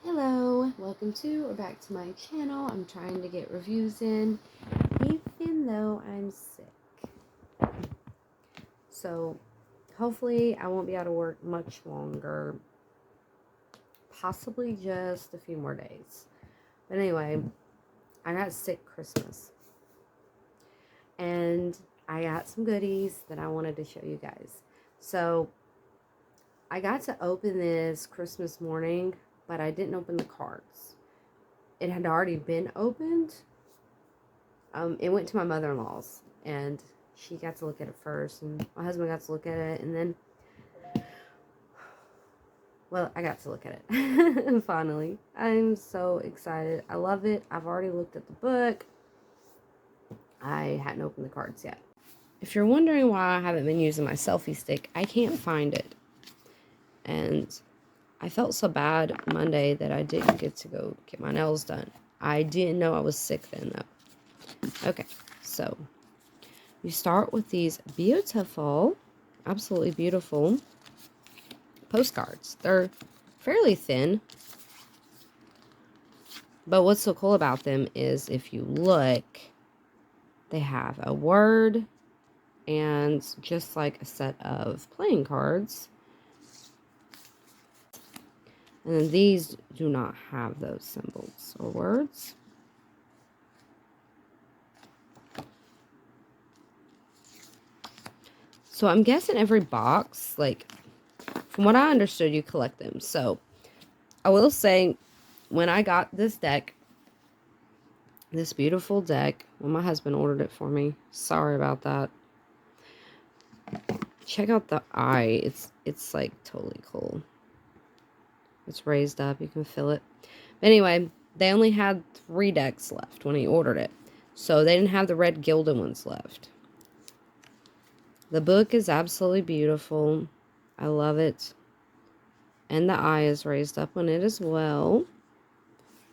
Hello, welcome to or back to my channel. I'm trying to get reviews in, even though I'm sick. So, hopefully I won't be out of work much longer. Possibly just a few more days. But anyway, I got sick Christmas. And I got some goodies that I wanted to show you guys. So, I got to open this Christmas morning, but I didn't open the cards. It had already been opened. It went to my mother-in-law's, and she got to look at it first, and my husband got to look at it, and then, well, I got to look at it. Finally. I'm so excited. I love it. I've already looked at the book. I hadn't opened the cards yet. If you're wondering why I haven't been using my selfie stick, I can't find it. And I felt so bad Monday that I didn't get to go get my nails done. I didn't know I was sick then, though. Okay, so you start with these beautiful, absolutely beautiful postcards. They're fairly thin, but what's so cool about them is if you look, they have a word and just like a set of playing cards. And then these do not have those symbols or words. So I'm guessing every box, like, from what I understood, you collect them. So I will say, when I got this deck, this beautiful deck, well, my husband ordered it for me. Sorry about that. Check out the eye. It's like totally cool. It's raised up. You can feel it. But anyway, they only had 3 decks left when he ordered it. So they didn't have the red gilded ones left. The book is absolutely beautiful. I love it. And the eye is raised up on it as well.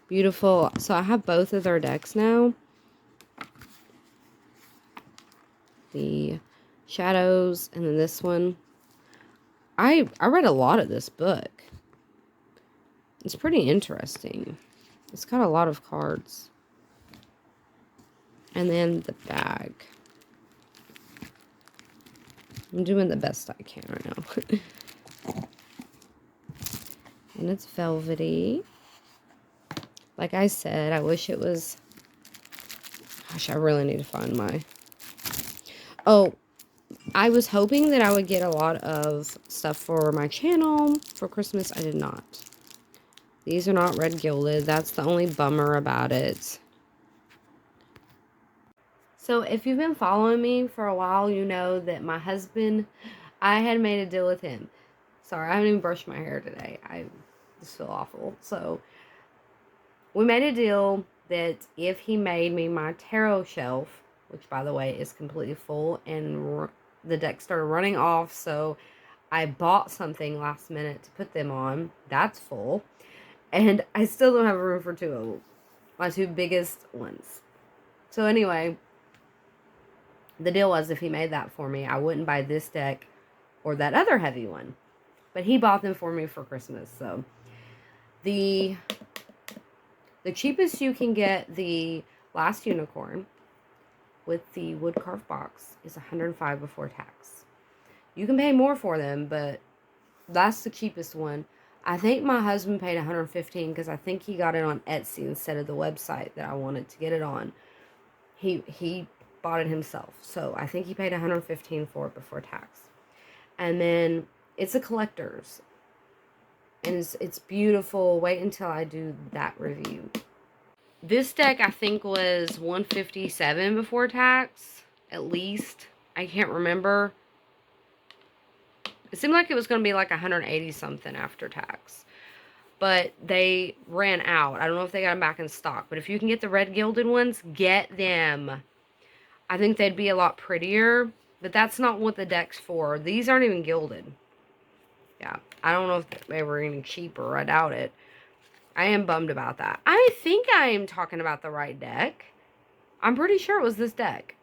Beautiful. So I have both of their decks now. The shadows and then this one. I read a lot of this book. It's pretty interesting. It's got a lot of cards. And then the bag. I'm doing the best I can right now. And it's velvety. Like I said, I wish it was... Gosh, I really need to find my... Oh, I was hoping that I would get a lot of stuff for my channel for Christmas. I did not. These are not red gilded. That's the only bummer about it. So if you've been following me for a while, you know that my husband, I had made a deal with him. Sorry, I haven't even brushed my hair today. I just feel awful. So we made a deal that if he made me my tarot shelf, which by the way is completely full, and the deck started running off, so I bought something last minute to put them on. That's full. And I still don't have room for 2 of them. My 2 biggest ones. So anyway, the deal was if he made that for me, I wouldn't buy this deck or that other heavy one. But he bought them for me for Christmas. So the cheapest you can get the Last Unicorn with the wood carved box is $105 before tax. You can pay more for them, but that's the cheapest one. I think my husband paid $115 because I think he got it on Etsy instead of the website that I wanted to get it on. He bought it himself. So I think he paid $115 for it before tax. And then it's a collector's. And it's beautiful. Wait until I do that review. This deck I think was $157 before tax. At least. I can't remember. It seemed like it was going to be like 180 something after tax. But they ran out. I don't know if they got them back in stock. But if you can get the red gilded ones, get them. I think they'd be a lot prettier. But that's not what the deck's for. These aren't even gilded. Yeah. I don't know if they were any cheaper. I doubt it. I am bummed about that. I think I am talking about the right deck. I'm pretty sure it was this deck.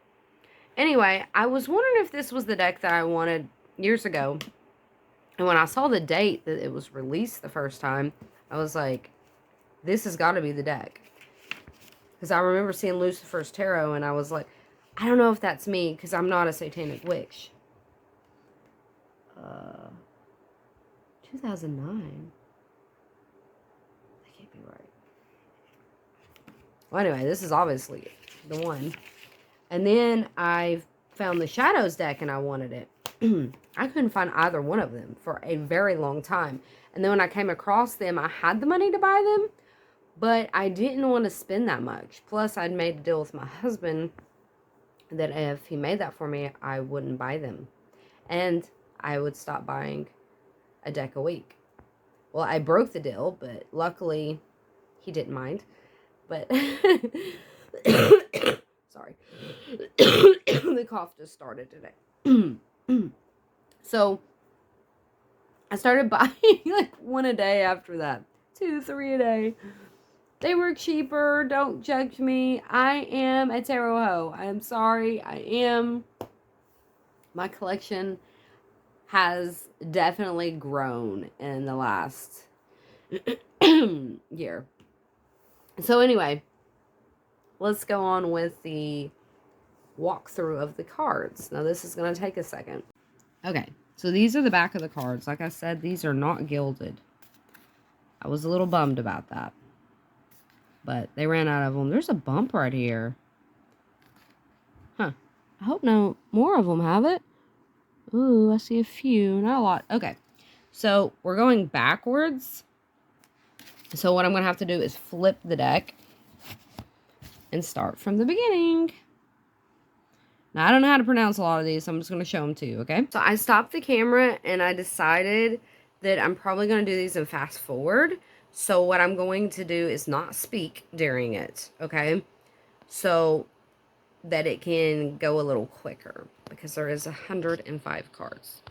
Anyway, I was wondering if this was the deck that I wanted years ago. And when I saw the date that it was released the first time, I was like, this has got to be the deck. Because I remember seeing Lucifer's Tarot, and I was like, I don't know if that's me, because I'm not a satanic witch. 2009? That can't be right. Well, anyway, this is obviously the one. And then I found the Shadows deck, and I wanted it. I couldn't find either one of them for a very long time. And then when I came across them, I had the money to buy them, but I didn't want to spend that much. Plus, I'd made a deal with my husband that if he made that for me, I wouldn't buy them. And I would stop buying a deck a week. Well, I broke the deal, but luckily he didn't mind. But sorry. The cough just started today. So I started buying like one a day after that. 2, 3 a day. They were cheaper. Don't judge me. I am a tarot hoe. I'm sorry. I am. My collection has definitely grown in the last year. So anyway, let's go on with the walkthrough of the cards. Now this is going to take a second. Okay, so these are the back of the cards. Like I said, these are not gilded. I was a little bummed about that. But they ran out of them. There's a bump right here. Huh. I hope no more of them have it. Ooh, I see a few. Not a lot. Okay. So, we're going backwards. So, what I'm going to have to do is flip the deck and start from the beginning. Now, I don't know how to pronounce a lot of these, so I'm just going to show them to you, okay? So, I stopped the camera and I decided that I'm probably going to do these in fast forward. So, what I'm going to do is not speak during it, okay? So that it can go a little quicker, because there is 105 cards.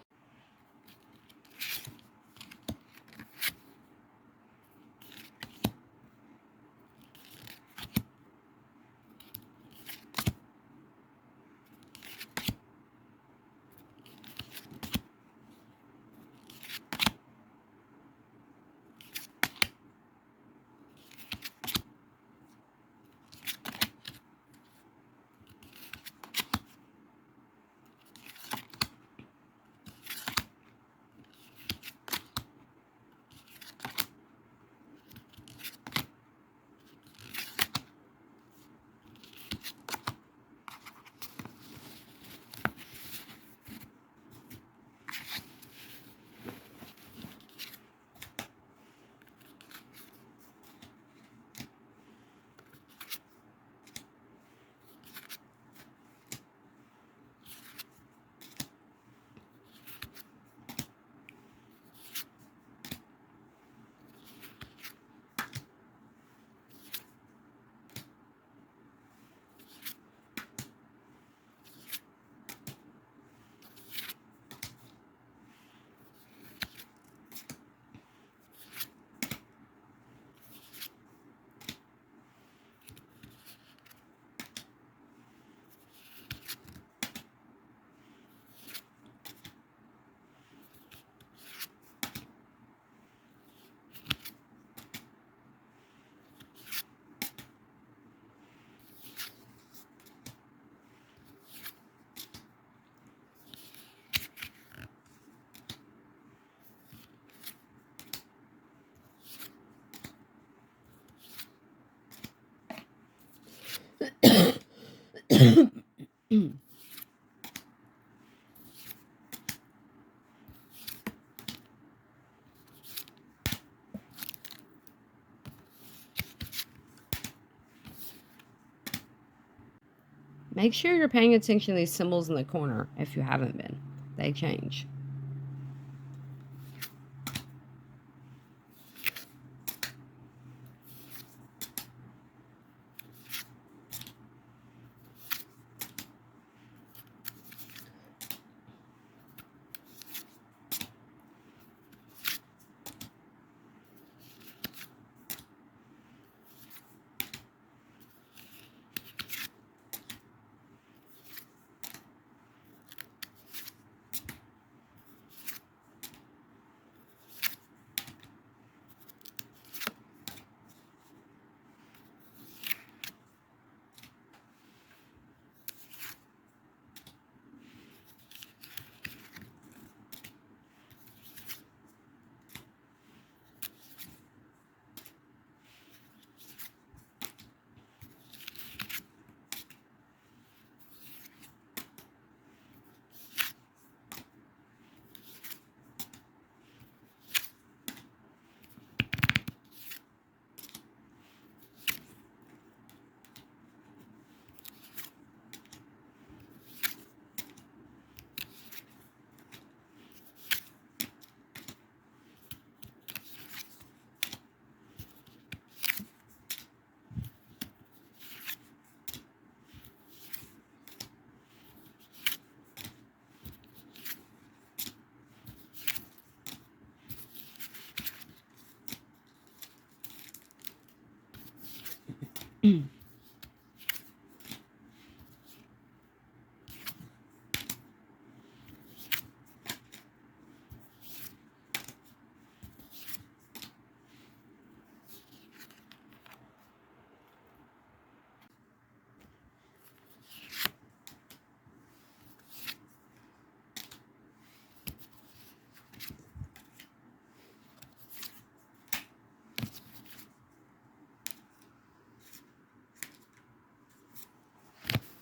Make sure you're paying attention to these symbols in the corner if you haven't been. They change.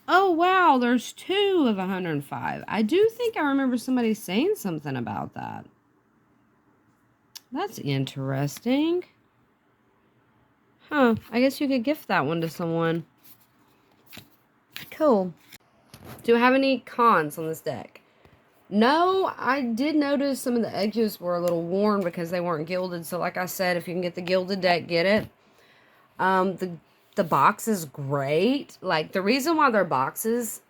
Oh, wow, there's 2 of 105. I do think I remember somebody saying something about that. That's interesting. Huh, I guess you could gift that one to someone. Cool. Do I have any cons on this deck? No, I did notice some of the edges were a little worn because they weren't gilded. So like I said, if you can get the gilded deck, get it. The box is great. Like, the reason why they're boxes,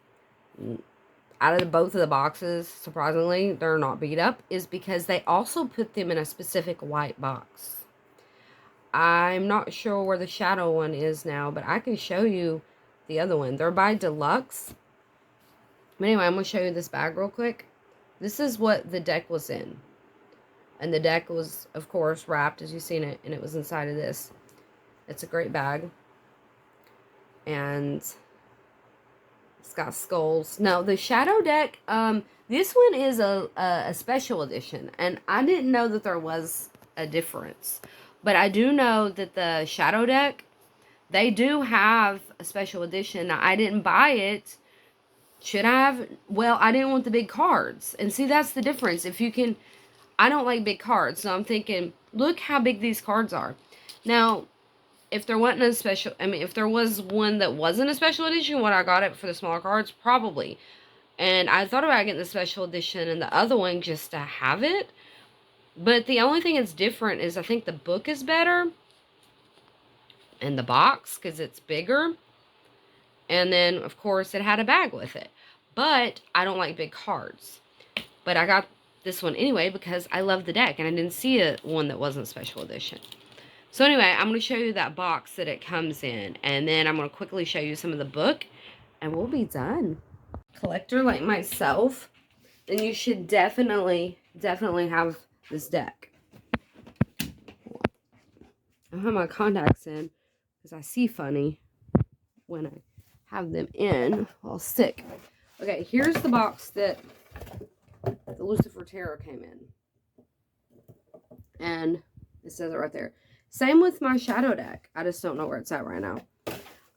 out of both of the boxes, surprisingly, they're not beat up, is because they also put them in a specific white box. I'm not sure where the shadow one is now, but I can show you the other one. They're by Deluxe. But anyway, I'm going to show you this bag real quick. This is what the deck was in. And the deck was, of course, wrapped as you've seen it. And it was inside of this. It's a great bag. And it's got skulls. Now, the shadow deck, this one is a special edition. And I didn't know that there was a difference. But I do know that the shadow deck, they do have a special edition. Now, I didn't buy it. Should I have? Well, I didn't want the big cards. And see, that's the difference. If you can, I don't like big cards. So I'm thinking, look how big these cards are. Now, if there wasn't a special, if there was one that wasn't a special edition, would I got it for the smaller cards? Probably. And I thought about getting the special edition and the other one just to have it. But the only thing that's different is I think the book is better. And the box, because it's bigger. And then, of course, it had a bag with it. But I don't like big cards. But I got this one anyway because I love the deck. And I didn't see one that wasn't special edition. So anyway, I'm going to show you that box that it comes in. And then I'm going to quickly show you some of the book. And we'll be done. Collector like myself, then you should definitely have this deck. I don't have my contacts in because I see funny when I have them in. I'll stick. Okay, here's the box that the Lucifer Tarot came in. And it says it right there. Same with my shadow deck. I just don't know where it's at right now.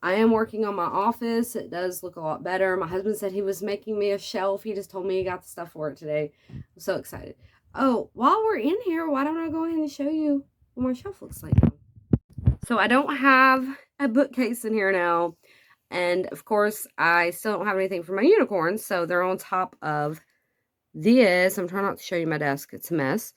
I am working on my office. It does look a lot better. My husband said he was making me a shelf. He just told me he got the stuff for it today. I'm so excited. Oh, while we're in here, why don't I go ahead and show you what my shelf looks like now? So I don't have a bookcase in here now. And, of course, I still don't have anything for my unicorns. So they're on top of this. I'm trying not to show you my desk. It's a mess.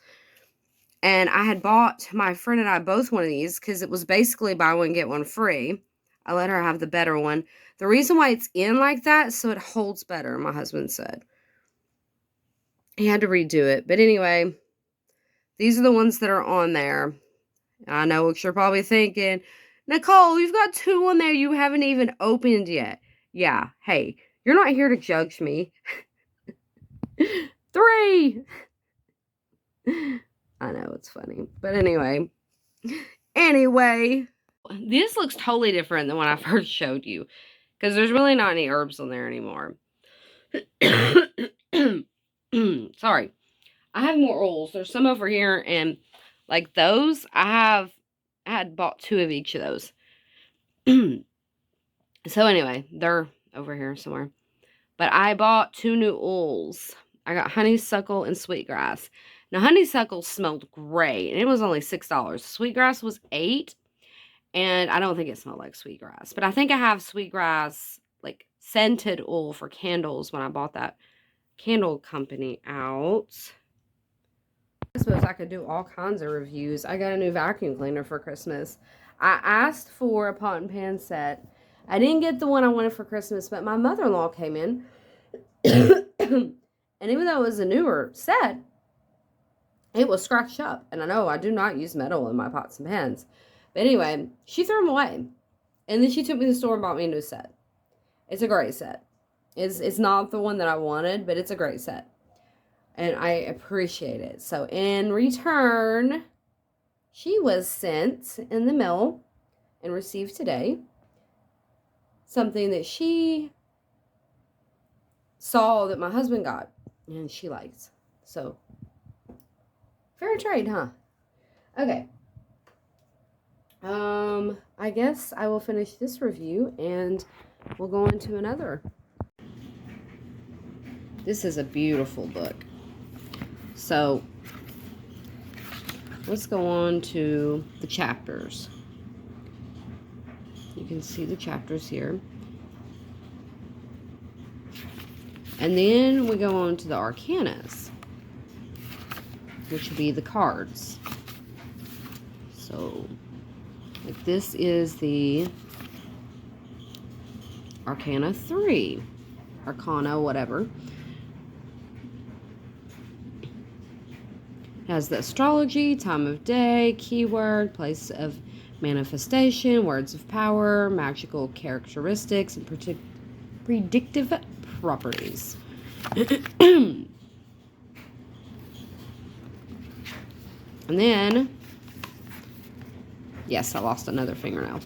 And I had bought my friend and I both one of these because it was basically buy one, get one free. I let her have the better one. The reason why it's in like that, so it holds better, my husband said. He had to redo it. But anyway, these are the ones that are on there. I know what you're probably thinking. Nicole, you've got 2 on there you haven't even opened yet. Yeah, hey, you're not here to judge me. 3! I know, it's funny. But anyway. This looks totally different than when I first showed you. Because there's really not any herbs on there anymore. Sorry. I have more oils. There's some over here. And like those, I had bought 2 of each of those. So anyway, they're over here somewhere. But I bought 2 new oils. I got honeysuckle and sweetgrass. Now, honeysuckle smelled great. And it was only $6. Sweetgrass was $8. And I don't think it smelled like sweetgrass. But I think I have sweetgrass, like, scented oil for candles when I bought that candle company out. I suppose I could do all kinds of reviews. I got a new vacuum cleaner for Christmas. I asked for a pot and pan set. I didn't get the one I wanted for Christmas, but my mother-in-law came in. And even though it was a newer set, it was scratched up. And I know I do not use metal in my pots and pans. But anyway, she threw them away. And then she took me to the store and bought me a new set. It's a great set. It's not the one that I wanted, but it's a great set. And I appreciate it. So in return, she was sent in the mail and received today something that she saw that my husband got and she likes. So, fair trade, huh? Okay. I guess I will finish this review and we'll go into another. This is a beautiful book. So, let's go on to the chapters. You can see the chapters here. And then we go on to the arcanas, which would be the cards. So, like this is the Arcana 3. Arcana, whatever. It has the astrology, time of day, keyword, place of manifestation, words of power, magical characteristics, and predictive properties. And then, yes, I lost another fingernail.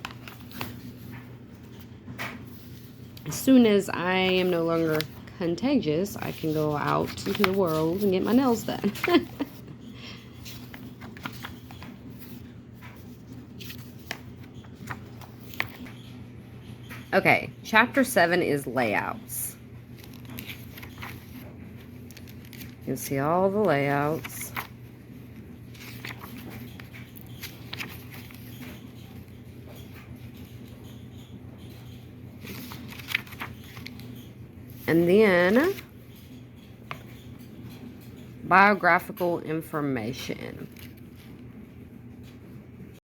As soon as I am no longer contagious, I can go out into the world and get my nails done. Okay, chapter 7 is layouts. You can see all the layouts. And then biographical information.